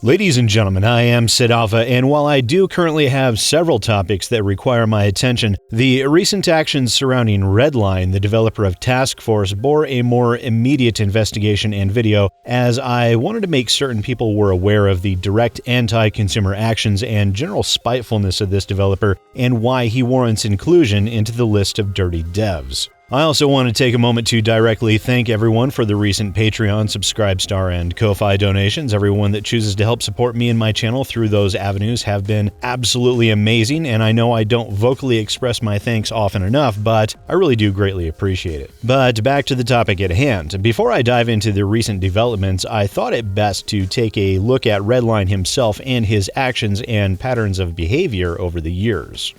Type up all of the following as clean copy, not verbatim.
Ladies and gentlemen, I am SidAlpha, and while I do currently have several topics that require my attention, the recent actions surrounding Redline, the developer of Task Force, bore a more immediate investigation and video, as I wanted to make certain people were aware of the direct anti-consumer actions and general spitefulness of this developer, and why he warrants inclusion into the list of dirty devs. I also want to take a moment to directly thank everyone for the recent Patreon, Subscribestar, and Ko-Fi donations. Everyone that chooses to help support me and my channel through those avenues have been absolutely amazing, and I know I don't vocally express my thanks often enough, but I really do greatly appreciate it. But back to the topic at hand. Before I dive into the recent developments, I thought it best to take a look at Redline himself and his actions and patterns of behavior over the years.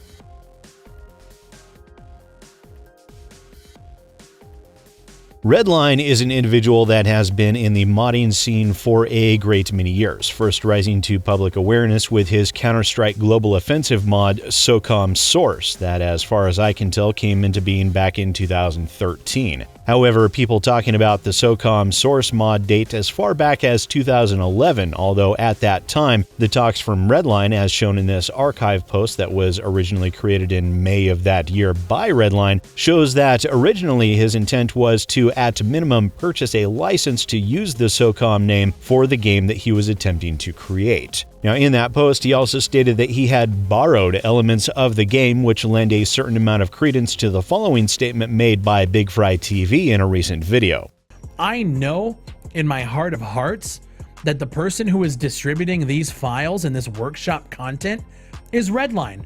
Redline is an individual that has been in the modding scene for a great many years, first rising to public awareness with his Counter-Strike Global Offensive mod, SOCOM Source, that as far as I can tell came into being back in 2013. However, people talking about the SOCOM Source mod date as far back as 2011, although at that time, the talks from Redline, as shown in this archive post that was originally created in May of that year by Redline, shows that originally his intent was to, at minimum, purchase a license to use the SOCOM name for the game that he was attempting to create. Now, in that post, he also stated that he had borrowed elements of the game, which lend a certain amount of credence to the following statement made by BigfryTV in a recent video. I know in my heart of hearts that the person who is distributing these files and this workshop content is Redline,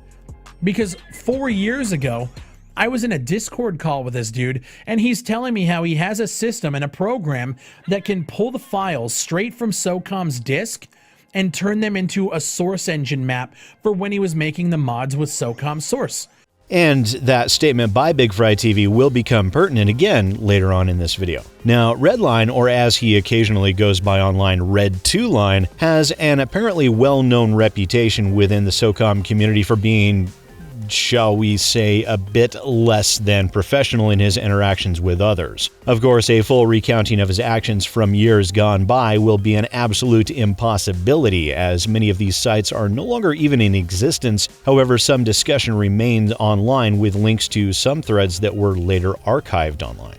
because 4 years ago, I was in a Discord call with this dude, and he's telling me how he has a system and a program that can pull the files straight from SOCOM's disk and turn them into a source engine map for when he was making the mods with SOCOM Source. And that statement by BigfryTV will become pertinent again later on in this video. Now, Redline, or as he occasionally goes by online, Red2Line, has an apparently well-known reputation within the SOCOM community for being, shall we say, a bit less than professional in his interactions with others. Of course, a full recounting of his actions from years gone by will be an absolute impossibility, as many of these sites are no longer even in existence. However, some discussion remains online with links to some threads that were later archived online.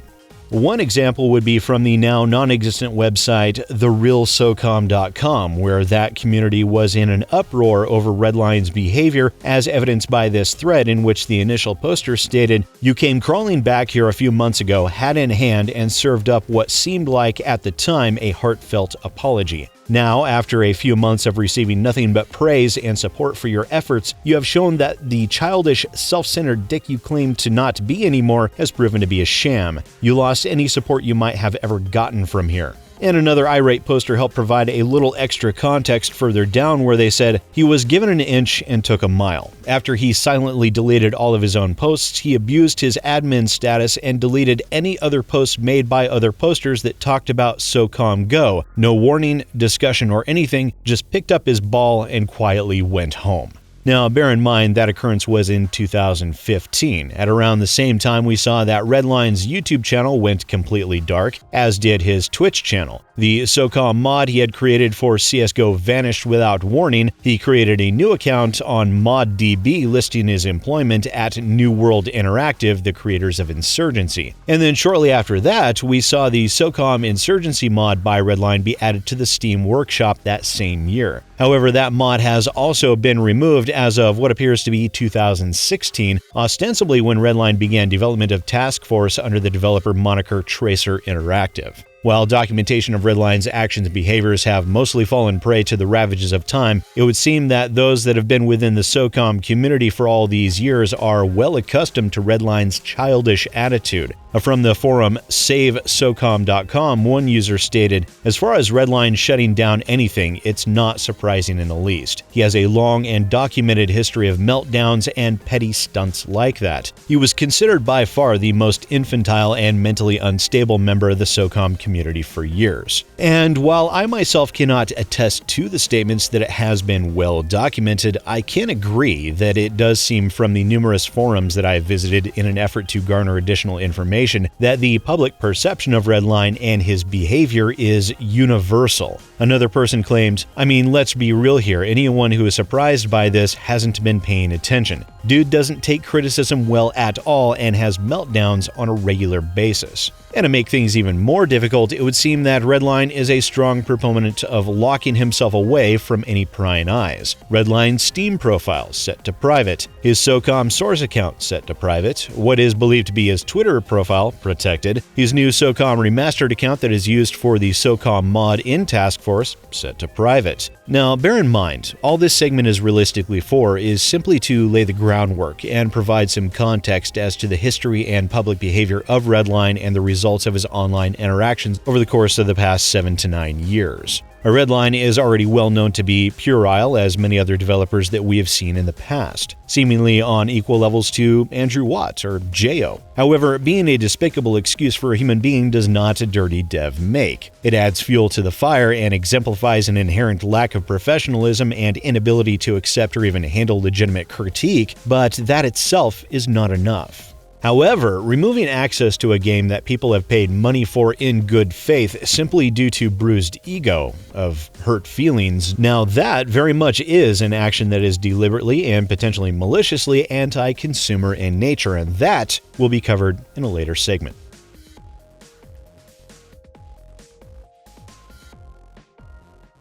One example would be from the now non-existent website therealsocom.com, where that community was in an uproar over Redline's behavior, as evidenced by this thread in which the initial poster stated, "You came crawling back here a few months ago, hat in hand, and served up what seemed like, at the time, a heartfelt apology. Now, after a few months of receiving nothing but praise and support for your efforts, you have shown that the childish, self-centered dick you claim to not be anymore has proven to be a sham. You lost any support you might have ever gotten from here." And another irate poster helped provide a little extra context further down, where they said, "He was given an inch and took a mile. After he silently deleted all of his own posts, he abused his admin status and deleted any other posts made by other posters that talked about SOCOM Go. No warning, discussion, or anything, just picked up his ball and quietly went home." Now, bear in mind that occurrence was in 2015. At around the same time, we saw that Redline's YouTube channel went completely dark, as did his Twitch channel. The SOCOM mod he had created for CSGO vanished without warning. He created a new account on ModDB listing his employment at New World Interactive, the creators of Insurgency. And then shortly after that, we saw the SOCOM Insurgency mod by Redline be added to the Steam Workshop that same year. However, that mod has also been removed as of what appears to be 2016, ostensibly when Redline began development of Task Force under the developer moniker Tracer Interactive. While documentation of Redline's actions and behaviors have mostly fallen prey to the ravages of time, it would seem that those that have been within the SOCOM community for all these years are well accustomed to Redline's childish attitude. From the forum SaveSOCOM.com, one user stated, "As far as Redline shutting down anything, it's not surprising in the least. He has a long and documented history of meltdowns and petty stunts like that. He was considered by far the most infantile and mentally unstable member of the SOCOM community community for years. And while I myself cannot attest to the statements that it has been well documented, I can agree that it does seem from the numerous forums that I've visited in an effort to garner additional information that the public perception of Redline and his behavior is universal. Another person claimed, "I mean, let's be real here, anyone who is surprised by this hasn't been paying attention. Dude doesn't take criticism well at all and has meltdowns on a regular basis." And to make things even more difficult, it would seem that Redline is a strong proponent of locking himself away from any prying eyes. Redline's Steam profile set to private, his SOCOM source account set to private, what is believed to be his Twitter profile protected, his new SOCOM remastered account that is used for the SOCOM mod in Task Force set to private. Now, bear in mind, all this segment is realistically for is simply to lay the groundwork and provide some context as to the history and public behavior of Redline and the results of his online interactions over the course of the past 7 to 9 years. Redline is already well known to be puerile as many other developers that we have seen in the past, seemingly on equal levels to Andrew Watt or J.O. However, being a despicable excuse for a human being does not a dirty dev make. It adds fuel to the fire and exemplifies an inherent lack of professionalism and inability to accept or even handle legitimate critique, but that itself is not enough. However, removing access to a game that people have paid money for in good faith simply due to bruised ego, of hurt feelings, now that very much is an action that is deliberately and potentially maliciously anti-consumer in nature, and that will be covered in a later segment.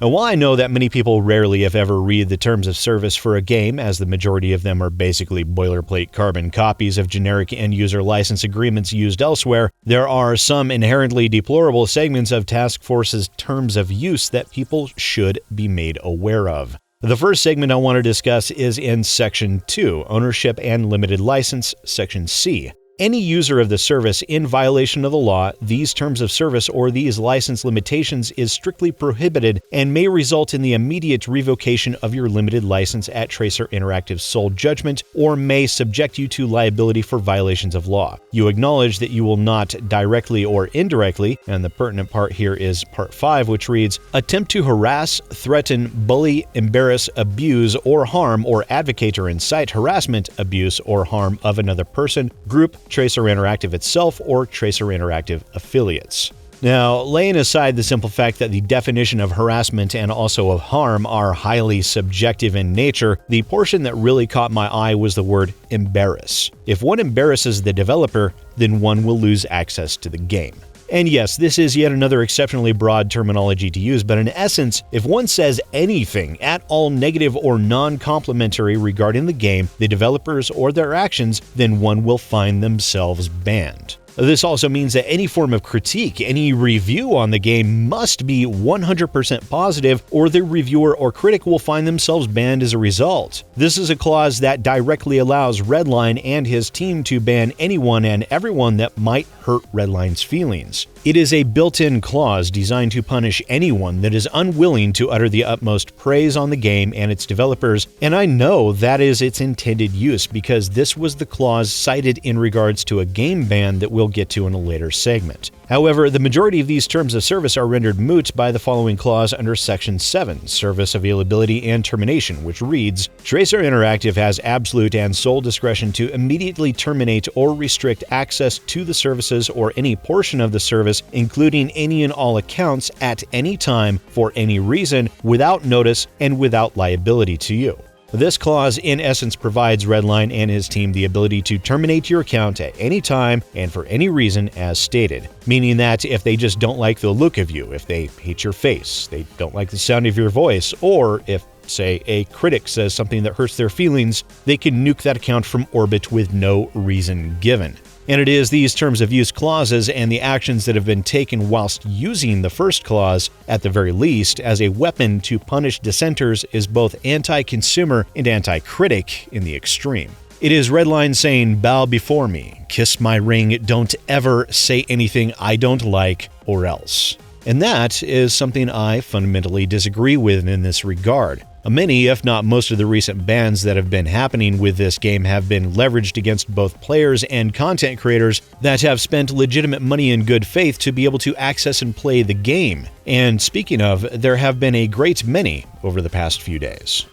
Now, while I know that many people rarely, if ever, read the terms of service for a game, as the majority of them are basically boilerplate carbon copies of generic end-user license agreements used elsewhere, there are some inherently deplorable segments of Task Force's terms of use that people should be made aware of. The first segment I want to discuss is in Section 2, Ownership and Limited License, Section C. Any user of the service in violation of the law, these terms of service or these license limitations is strictly prohibited and may result in the immediate revocation of your limited license at Tracer Interactive's sole judgment or may subject you to liability for violations of law. You acknowledge that you will not directly or indirectly, and the pertinent part here is Part 5, which reads, attempt to harass, threaten, bully, embarrass, abuse, or harm or advocate or incite harassment, abuse, or harm of another person, group, Tracer Interactive itself, or Tracer Interactive affiliates. Now, laying aside the simple fact that the definition of harassment and also of harm are highly subjective in nature, the portion that really caught my eye was the word embarrass. If one embarrasses the developer, then one will lose access to the game. And yes, this is yet another exceptionally broad terminology to use, but in essence, if one says anything at all negative or non-complimentary regarding the game, the developers, or their actions, then one will find themselves banned. This also means that any form of critique, any review on the game must be 100% positive, or the reviewer or critic will find themselves banned as a result. This is a clause that directly allows Redline and his team to ban anyone and everyone that might hurt Redline's feelings. It is a built-in clause designed to punish anyone that is unwilling to utter the utmost praise on the game and its developers, and I know that is its intended use because this was the clause cited in regards to a game ban that we'll get to in a later segment. However, the majority of these terms of service are rendered moot by the following clause under Section 7, Service Availability and Termination, which reads, Tracer Interactive has absolute and sole discretion to immediately terminate or restrict access to the services or any portion of the service, including any and all accounts at any time, for any reason, without notice and without liability to you. This clause in essence provides Redline and his team the ability to terminate your account at any time and for any reason as stated, meaning that if they just don't like the look of you, if they hate your face, they don't like the sound of your voice, or if, say, a critic says something that hurts their feelings, they can nuke that account from orbit with no reason given. And it is these terms of use clauses and the actions that have been taken whilst using the first clause, at the very least, as a weapon to punish dissenters is both anti-consumer and anti-critic in the extreme. It is Redline saying, bow before me, kiss my ring, don't ever say anything I don't like, or else. And that is something I fundamentally disagree with in this regard. Many, if not most of the recent bans that have been happening with this game have been leveraged against both players and content creators that have spent legitimate money in good faith to be able to access and play the game. And speaking of, there have been a great many over the past few days.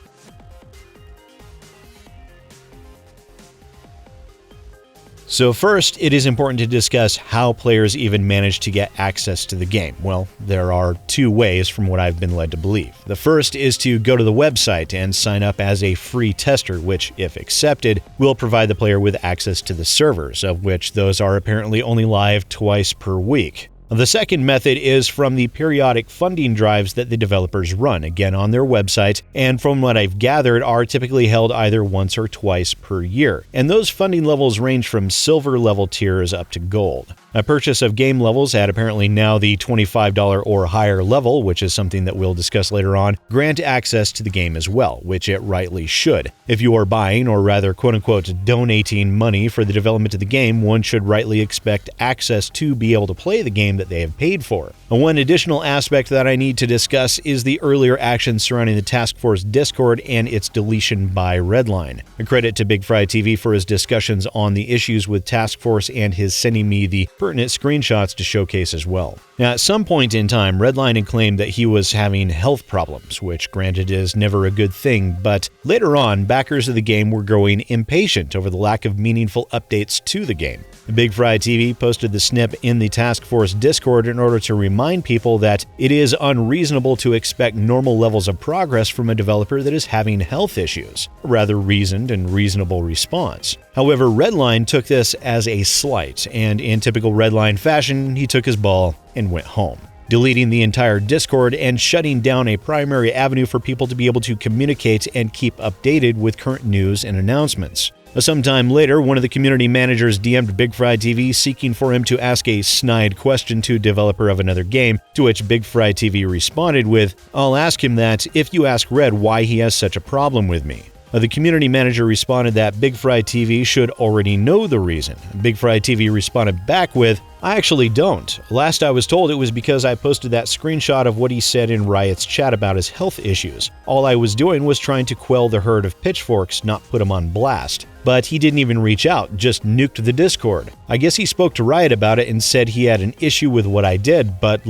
So first, it is important to discuss how players even manage to get access to the game. Well, there are two ways from what I've been led to believe. The first is to go to the website and sign up as a free tester, which, if accepted, will provide the player with access to the servers, of which those are apparently only live twice per week. The second method is from the periodic funding drives that the developers run, again on their website, and from what I've gathered are typically held either once or twice per year. And those funding levels range from silver level tiers up to gold. A purchase of game levels at apparently now the $25 or higher level, which is something that we'll discuss later on, grant access to the game as well, which it rightly should. If you are buying, or rather quote-unquote donating money for the development of the game, one should rightly expect access to be able to play the game that they have paid for. One additional aspect that I need to discuss is the earlier actions surrounding the Task Force Discord and its deletion by Redline. A credit to BigfryTV for his discussions on the issues with Task Force and his sending me the pertinent screenshots to showcase as well. Now, at some point in time, Redline had claimed that he was having health problems, which granted is never a good thing, but later on, backers of the game were growing impatient over the lack of meaningful updates to the game. BigfryTV posted the snip in the Task Force Discord in order to remind people that it is unreasonable to expect normal levels of progress from a developer that is having health issues. A rather reasoned and reasonable response. However, Redline took this as a slight, and in typical Redline fashion, he took his ball and went home, deleting the entire Discord and shutting down a primary avenue for people to be able to communicate and keep updated with current news and announcements. Sometime later, one of the community managers DM'd BigfryTV seeking for him to ask a snide question to a developer of another game, to which BigfryTV responded with, "I'll ask him that if you ask Red why he has such a problem with me." The community manager responded that BigfryTV should already know the reason. BigfryTV responded back with, "I actually don't. Last I was told it was because I posted that screenshot of what he said in Riot's chat about his health issues. All I was doing was trying to quell the herd of pitchforks, not put him on blast." But he didn't even reach out, just nuked the Discord. I guess he spoke to Riot about it and said he had an issue with what I did, but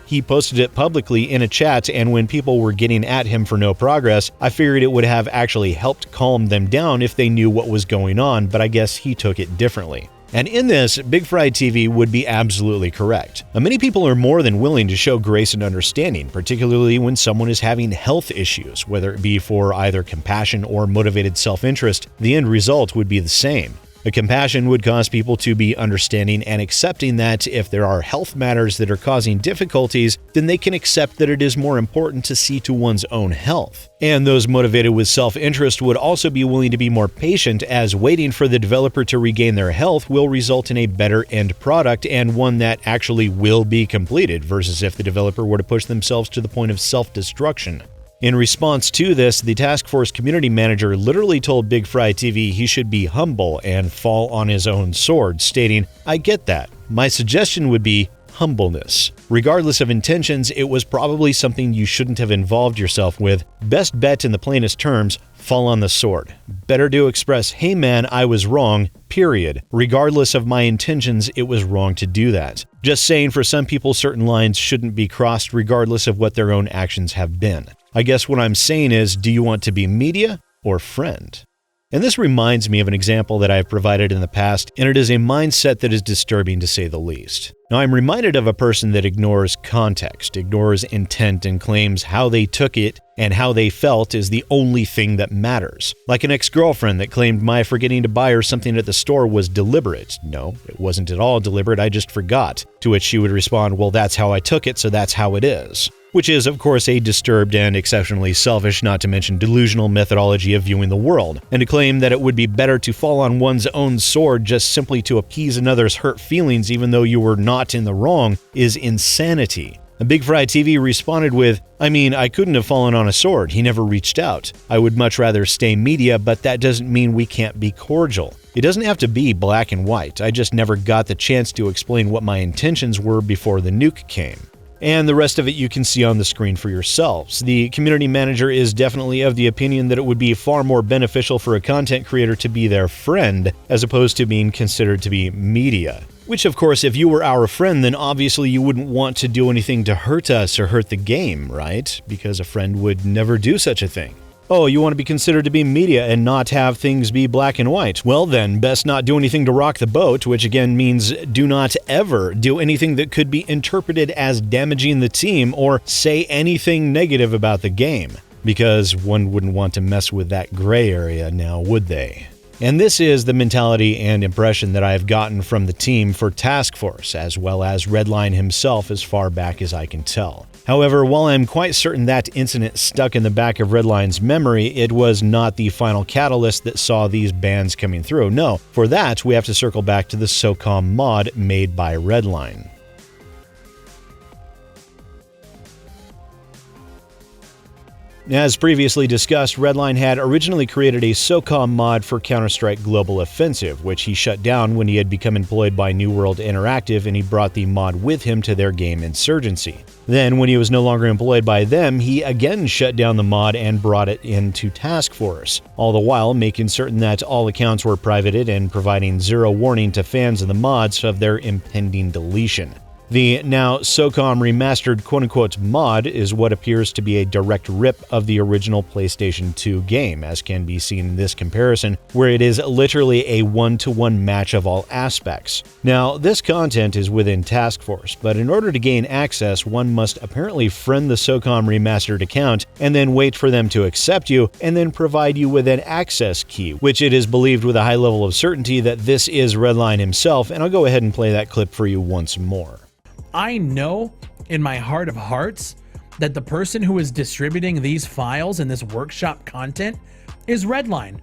he posted it publicly in a chat, and when people were getting at him for no progress, I figured it would have actually helped calm them down if they knew what was going on, but I guess he took it differently. And in this, BigfryTV would be absolutely correct. Many people are more than willing to show grace and understanding, particularly when someone is having health issues, whether it be for either compassion or motivated self-interest. The end result would be the same. The compassion would cause people to be understanding and accepting that if there are health matters that are causing difficulties, then they can accept that it is more important to see to one's own health. And those motivated with self-interest would also be willing to be more patient, as waiting for the developer to regain their health will result in a better end product and one that actually will be completed, versus if the developer were to push themselves to the point of self-destruction. In response to this, the Task Force community manager literally told BigfryTV he should be humble and fall on his own sword, stating, "I get that. My suggestion would be humbleness. Regardless of intentions, it was probably something you shouldn't have involved yourself with. Best bet in the plainest terms, fall on the sword. Better to express, hey man, I was wrong, period. Regardless of my intentions, it was wrong to do that. Just saying, for some people, certain lines shouldn't be crossed regardless of what their own actions have been. I guess what I'm saying is, do you want to be media or friend?" And this reminds me of an example that I have provided in the past, and it is a mindset that is disturbing to say the least. Now, I'm reminded of a person that ignores context, ignores intent, and claims how they took it and how they felt is the only thing that matters. Like an ex-girlfriend that claimed my forgetting to buy her something at the store was deliberate. No, it wasn't at all deliberate, I just forgot. To which she would respond, "Well, that's how I took it, so that's how it is." Which is, of course, a disturbed and exceptionally selfish, not to mention delusional methodology of viewing the world. And to claim that it would be better to fall on one's own sword just simply to appease another's hurt feelings even though you were not in the wrong is insanity. BigfryTV responded with, "I mean, I couldn't have fallen on a sword. He never reached out. I would much rather stay media, but that doesn't mean we can't be cordial. It doesn't have to be black and white. I just never got the chance to explain what my intentions were before the nuke came." And the rest of it you can see on the screen for yourselves. The community manager is definitely of the opinion that it would be far more beneficial for a content creator to be their friend as opposed to being considered to be media. Which, of course, if you were our friend, then obviously you wouldn't want to do anything to hurt us or hurt the game, right? Because a friend would never do such a thing. Oh, you want to be considered to be media and not have things be black and white? Well then, best not do anything to rock the boat, which again means do not ever do anything that could be interpreted as damaging the team or say anything negative about the game. Because one wouldn't want to mess with that gray area now, would they? And this is the mentality and impression that I have gotten from the team for Task Force, as well as Redline himself as far back as I can tell. However, while I'm quite certain that incident stuck in the back of Redline's memory, it was not the final catalyst that saw these bans coming through. No, for that, we have to circle back to the SOCOM mod made by Redline. As previously discussed, Redline had originally created a SOCOM mod for Counter-Strike Global Offensive, which he shut down when he had become employed by New World Interactive and he brought the mod with him to their game Insurgency. Then, when he was no longer employed by them, he again shut down the mod and brought it into Task Force, all the while making certain that all accounts were privated and providing zero warning to fans of the mods of their impending deletion. The now SOCOM remastered quote-unquote mod is what appears to be a direct rip of the original PlayStation 2 game, as can be seen in this comparison, where it is literally a one-to-one match of all aspects. Now, this content is within Task Force, but in order to gain access, one must apparently friend the SOCOM remastered account, and then wait for them to accept you, and then provide you with an access key, which it is believed with a high level of certainty that this is Redline himself, and I'll go ahead and play that clip for you once more. I know in my heart of hearts that the person who is distributing these files and this workshop content is Redline.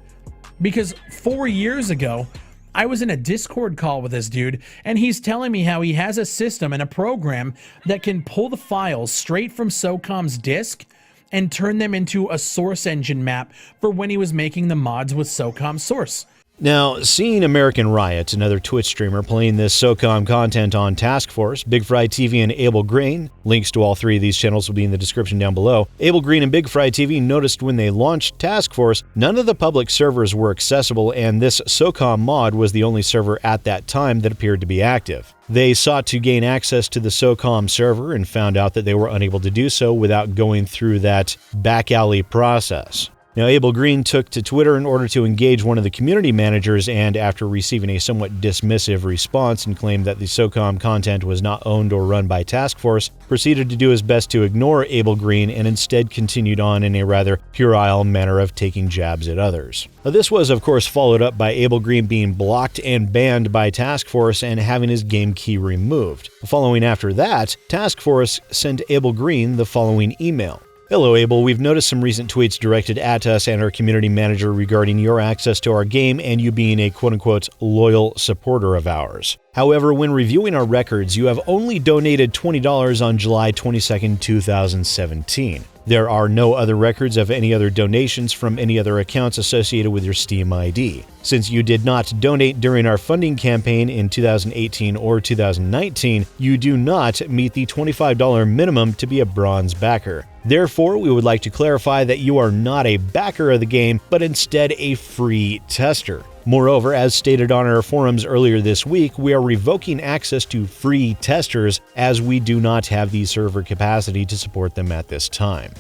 Because 4 years ago, I was in a Discord call with this dude, and he's telling me how he has a system and a program that can pull the files straight from SOCOM's disk and turn them into a source engine map for when he was making the mods with SOCOM Source. Now, seeing AmericanRiot, another Twitch streamer, playing this SOCOM content on Task Force, BigfryTV and Abel Green, links to all three of these channels will be in the description down below. Abel Green and BigfryTV noticed when they launched Task Force, none of the public servers were accessible, and this SOCOM mod was the only server at that time that appeared to be active. They sought to gain access to the SOCOM server and found out that they were unable to do so without going through that back alley process. Now, Abel Green took to Twitter in order to engage one of the community managers, and after receiving a somewhat dismissive response and claimed that the SOCOM content was not owned or run by Task Force, proceeded to do his best to ignore Abel Green and instead continued on in a rather puerile manner of taking jabs at others. Now, this was, of course, followed up by Abel Green being blocked and banned by Task Force and having his game key removed. Following after that, Task Force sent Abel Green the following email. Hello, Abel. We've noticed some recent tweets directed at us and our community manager regarding your access to our game and you being a quote-unquote loyal supporter of ours. However, when reviewing our records, you have only donated $20 on July 22, 2017. There are no other records of any other donations from any other accounts associated with your Steam ID. Since you did not donate during our funding campaign in 2018 or 2019, you do not meet the $25 minimum to be a bronze backer. Therefore, we would like to clarify that you are not a backer of the game, but instead a free tester. Moreover, as stated on our forums earlier this week, we are revoking access to free testers as we do not have the server capacity to support them at this time.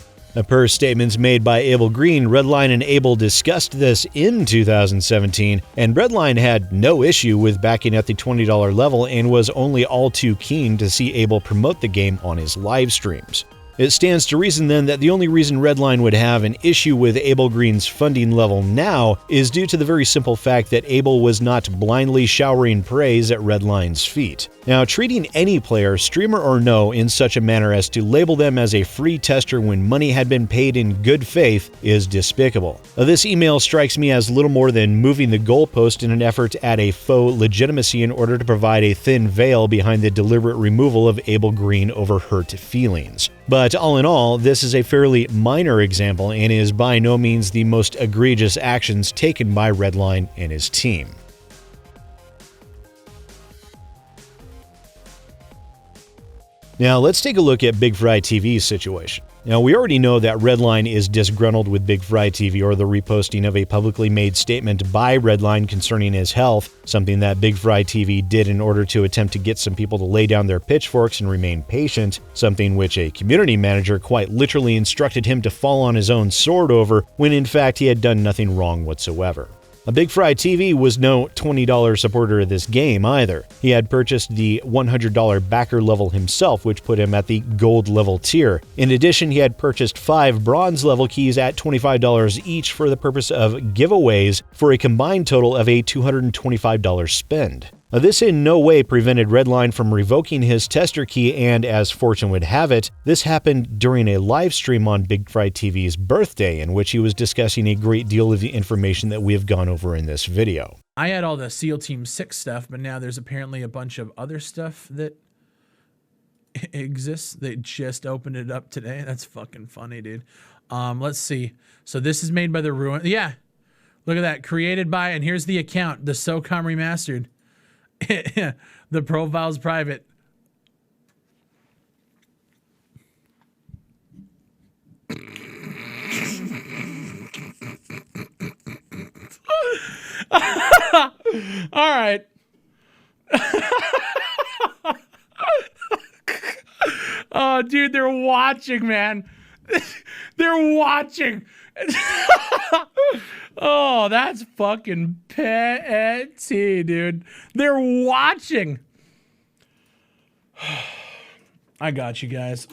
Per statements made by Abel Green, Redline and Abel discussed this in 2017, and Redline had no issue with backing at the $20 level and was only all too keen to see Abel promote the game on his live streams. It stands to reason then that the only reason Redline would have an issue with Abel Green's funding level now is due to the very simple fact that Abel was not blindly showering praise at Redline's feet. Now, treating any player, streamer or no, in such a manner as to label them as a free tester when money had been paid in good faith is despicable. This email strikes me as little more than moving the goalpost in an effort at a faux legitimacy in order to provide a thin veil behind the deliberate removal of Abel Green over hurt feelings. But all in all, this is a fairly minor example and is by no means the most egregious actions taken by Redline and his team. Now let's take a look at BigfryTV's situation. Now we already know that Redline is disgruntled with BigfryTV or the reposting of a publicly made statement by Redline concerning his health, something that BigfryTV did in order to attempt to get some people to lay down their pitchforks and remain patient, something which a community manager quite literally instructed him to fall on his own sword over when in fact he had done nothing wrong whatsoever. BigfryTV was no $20 supporter of this game either. He had purchased the $100 backer level himself, which put him at the gold level tier. In addition, he had purchased 5 bronze level keys at $25 each for the purpose of giveaways for a combined total of a $225 spend. This in no way prevented Redline from revoking his tester key, and as fortune would have it, this happened during a live stream on BigfryTV's birthday, in which he was discussing a great deal of the information that we have gone over in this video. I had all the SEAL Team 6 stuff, but now there's apparently a bunch of other stuff that exists. They just opened it up today. That's fucking funny, dude. Let's see. So this is made by the Ruin. Yeah, look at that. Created by, and here's the account, the SOCOM Remastered. The profile's private. All right. Oh, dude, they're watching, man. They're watching. Oh, that's fucking petty, dude. They're watching. I got you guys.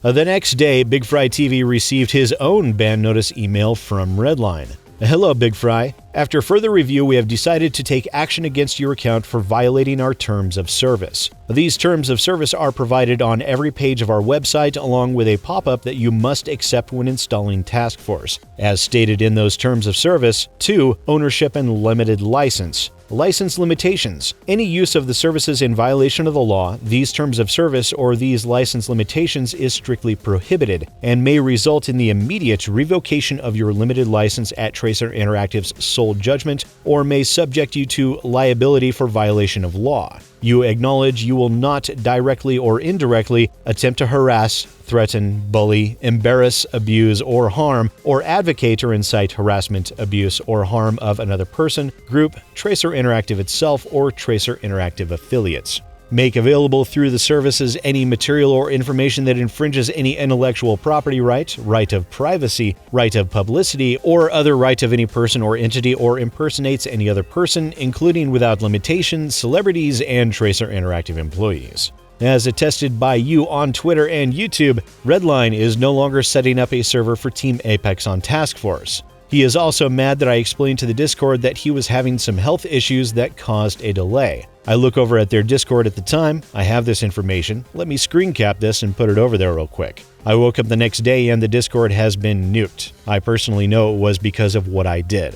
The next day, BigfryTV received his own ban notice email from Redline. Hello, BigFry. After further review, we have decided to take action against your account for violating our terms of service. These terms of service are provided on every page of our website, along with a pop-up that you must accept when installing Task Force. As stated in those terms of service, 2. Ownership and limited license. License limitations. Any use of the services in violation of the law, these terms of service, or these license limitations is strictly prohibited and may result in the immediate revocation of your limited license at Tracer Interactive's sole judgment, or may subject you to liability for violation of law. You acknowledge you will not directly or indirectly attempt to harass, threaten, bully, embarrass, abuse, or harm, or advocate or incite harassment, abuse, or harm of another person, group, Tracer Interactive itself, or Tracer Interactive affiliates. Make available through the services any material or information that infringes any intellectual property right, right of privacy, right of publicity, or other right of any person or entity, or impersonates any other person, including without limitation, celebrities and Tracer Interactive employees. As attested by you on Twitter and YouTube, Redline is no longer setting up a server for Team Apex on Task Force. He is also mad that I explained to the Discord that he was having some health issues that caused a delay. I look over at their Discord at the time, I have this information, let me screen cap this and put it over there real quick. I woke up the next day and the Discord has been nuked. I personally know it was because of what I did.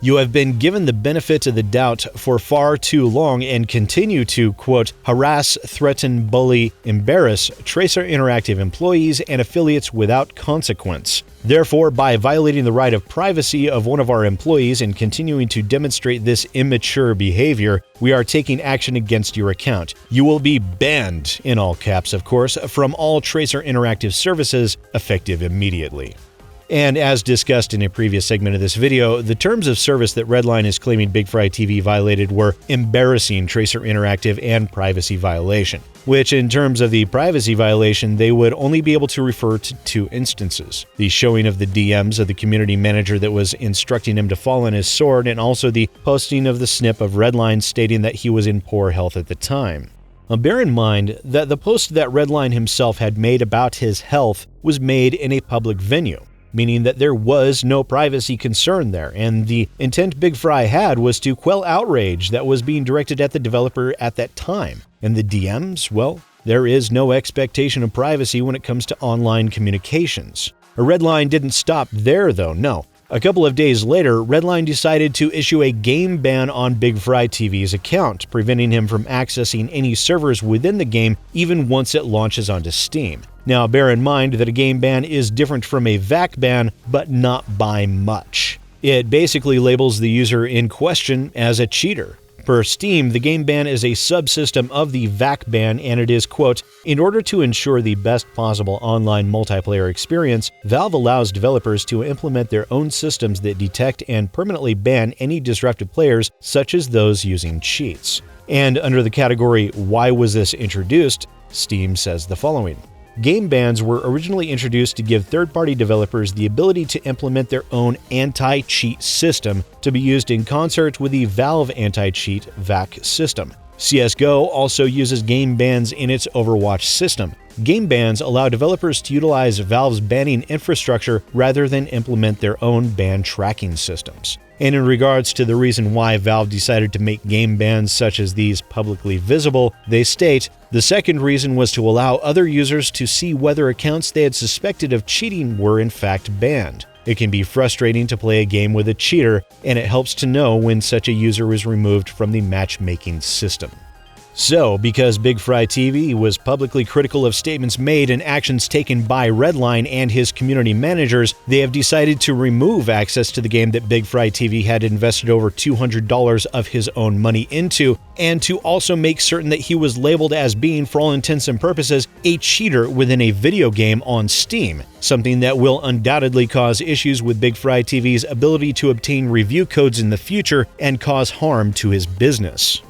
You have been given the benefit of the doubt for far too long and continue to, quote, harass, threaten, bully, embarrass Tracer Interactive employees and affiliates without consequence. Therefore, by violating the right of privacy of one of our employees and continuing to demonstrate this immature behavior, we are taking action against your account. You will be banned, in all caps of course, from all Tracer Interactive services effective immediately. And as discussed in a previous segment of this video, the terms of service that Redline is claiming BigfryTV violated were embarrassing Tracer Interactive and privacy violation, which in terms of the privacy violation, they would only be able to refer to 2 instances. The showing of the DMs of the community manager that was instructing him to fall on his sword, and also the posting of the snip of Redline stating that he was in poor health at the time. Now, bear in mind that the post that Redline himself had made about his health was made in a public venue, meaning that there was no privacy concern there, and the intent BigFry had was to quell outrage that was being directed at the developer at that time. And the DMs, well, there is no expectation of privacy when it comes to online communications. Redline didn't stop there though, no. A couple of days later, Redline decided to issue a game ban on BigfryTV's account, preventing him from accessing any servers within the game even once it launches onto Steam. Now, bear in mind that a game ban is different from a VAC ban, but not by much. It basically labels the user in question as a cheater. Per Steam, the game ban is a subsystem of the VAC ban, and it is, quote, "In order to ensure the best possible online multiplayer experience, Valve allows developers to implement their own systems that detect and permanently ban any disruptive players, such as those using cheats." And under the category, "Why was this introduced?" Steam says the following. Game bans were originally introduced to give third-party developers the ability to implement their own anti-cheat system to be used in concert with the Valve anti-cheat VAC system. CSGO also uses game bans in its Overwatch system. Game bans allow developers to utilize Valve's banning infrastructure rather than implement their own ban tracking systems. And in regards to the reason why Valve decided to make game bans such as these publicly visible, they state, "The second reason was to allow other users to see whether accounts they had suspected of cheating were in fact banned. It can be frustrating to play a game with a cheater, and it helps to know when such a user is removed from the matchmaking system." So, because BigfryTV was publicly critical of statements made and actions taken by Redline and his community managers, they have decided to remove access to the game that BigfryTV had invested over $200 of his own money into, and to also make certain that he was labeled as being, for all intents and purposes, a cheater within a video game on Steam, something that will undoubtedly cause issues with BigfryTV's ability to obtain review codes in the future and cause harm to his business.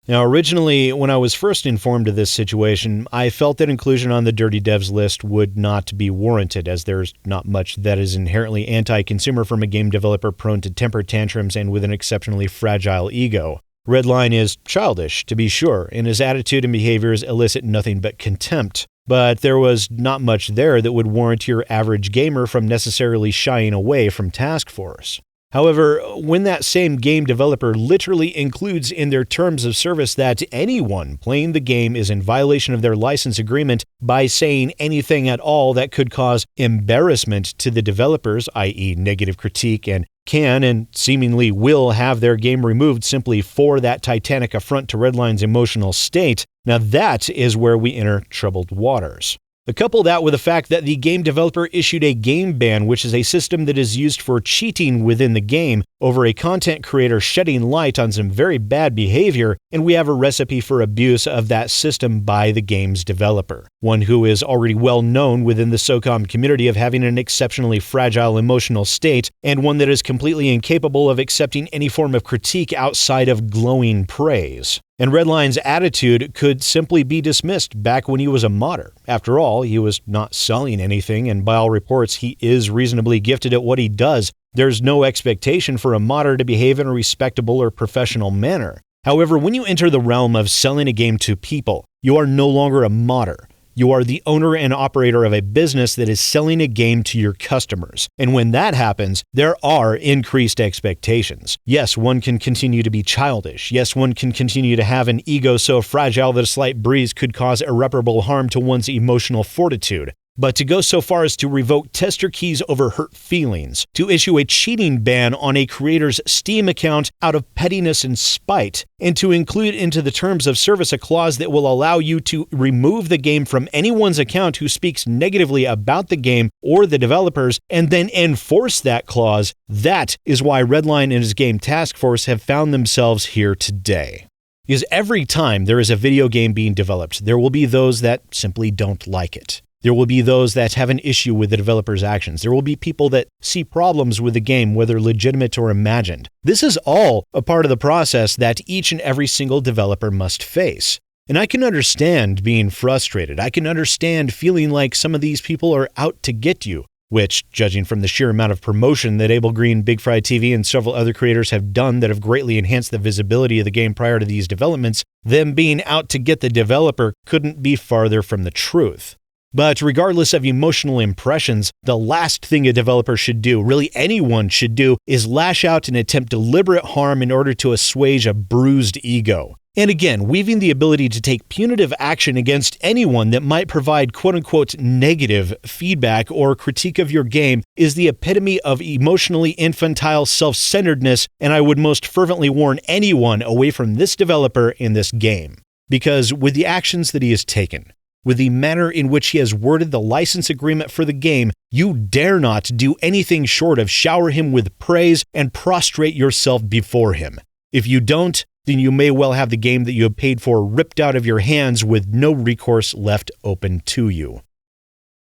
Now, originally, when I was first informed of this situation, I felt that inclusion on the Dirty Devs list would not be warranted, as there's not much that is inherently anti-consumer from a game developer prone to temper tantrums and with an exceptionally fragile ego. Redline is childish, to be sure, and his attitude and behaviors elicit nothing but contempt. But there was not much there that would warrant your average gamer from necessarily shying away from Task Force. However, when that same game developer literally includes in their terms of service that anyone playing the game is in violation of their license agreement by saying anything at all that could cause embarrassment to the developers, i.e. negative critique, and can and seemingly will have their game removed simply for that titanic affront to Redline's emotional state, now that is where we enter troubled waters. Couple that with the fact that the game developer issued a game ban, which is a system that is used for cheating within the game, over a content creator shedding light on some very bad behavior, and we have a recipe for abuse of that system by the game's developer. One who is already well known within the SOCOM community of having an exceptionally fragile emotional state, and one that is completely incapable of accepting any form of critique outside of glowing praise. And Redline's attitude could simply be dismissed back when he was a modder. After all, he was not selling anything, and by all reports, he is reasonably gifted at what he does. There's no expectation for a modder to behave in a respectable or professional manner. However, when you enter the realm of selling a game to people, you are no longer a modder. You are the owner and operator of a business that is selling a game to your customers. And when that happens, there are increased expectations. Yes, one can continue to be childish. Yes, one can continue to have an ego so fragile that a slight breeze could cause irreparable harm to one's emotional fortitude. But to go so far as to revoke tester keys over hurt feelings, to issue a cheating ban on a creator's Steam account out of pettiness and spite, and to include into the terms of service a clause that will allow you to remove the game from anyone's account who speaks negatively about the game or the developers, and then enforce that clause, that is why Redline and his game Task Force have found themselves here today. Because every time there is a video game being developed, there will be those that simply don't like it. There will be those that have an issue with the developer's actions. There will be people that see problems with the game, whether legitimate or imagined. This is all a part of the process that each and every single developer must face. And I can understand being frustrated. I can understand feeling like some of these people are out to get you, which, judging from the sheer amount of promotion that Abel Green, BigfryTV, and several other creators have done that have greatly enhanced the visibility of the game prior to these developments, them being out to get the developer couldn't be farther from the truth. But regardless of emotional impressions, the last thing a developer should do, really anyone should do, is lash out and attempt deliberate harm in order to assuage a bruised ego. And again, weaving the ability to take punitive action against anyone that might provide quote-unquote negative feedback or critique of your game is the epitome of emotionally infantile self-centeredness, and I would most fervently warn anyone away from this developer in this game. Because with the actions that he has taken, with the manner in which he has worded the license agreement for the game, You dare not do anything short of shower him with praise and prostrate yourself before him. If you don't, then you may well have the game that you have paid for ripped out of your hands with no recourse left open to you.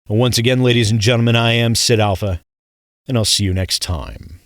Once again, ladies and gentlemen, I am SidAlpha, and I'll see you next time.